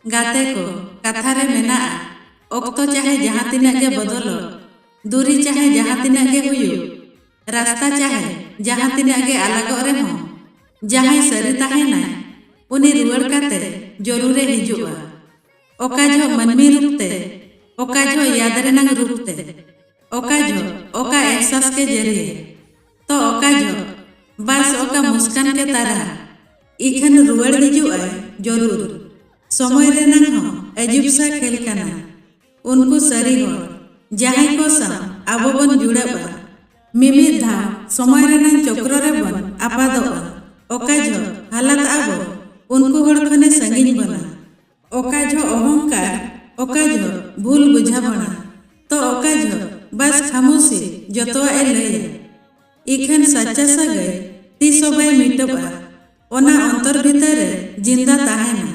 गाते को कथा रे मेना ओक्तो चाहे जहाँ तिना के बदलो दूरी चाहे जहाँ तिना के हुयु रास्ता चाहे जहाँ तिना के अलग रे हो जहाँ सरी ताहेना उनी रुवड़ काते जरूरे हिजुआ ओका जो मनमी रूपते ओका जो याद रेनांग रूपते ओका जो ओका एहसास के जरिए तो ओका जो बस ओका मुस्कान के तरह इखन रुवड़ हिजुआ जरूर समय रेनांग हो अजीब सा खेल काना उनको सरी हो जहाँ को सा आबो बन जुड़ाबा मिमिद धा समय रेनांग चक्र रे बन आपादो ओका जो हालत आबो उनको हड़ खने संगीन बना ओका जो अहंकार ओका जो भूल बुझा बना तो ओका जो बस खामोशी जतवा ए लया इखन सच्चा सा गए ती सोबाई मिटबा ओना अंतर भीतर जिंदा ताहेना।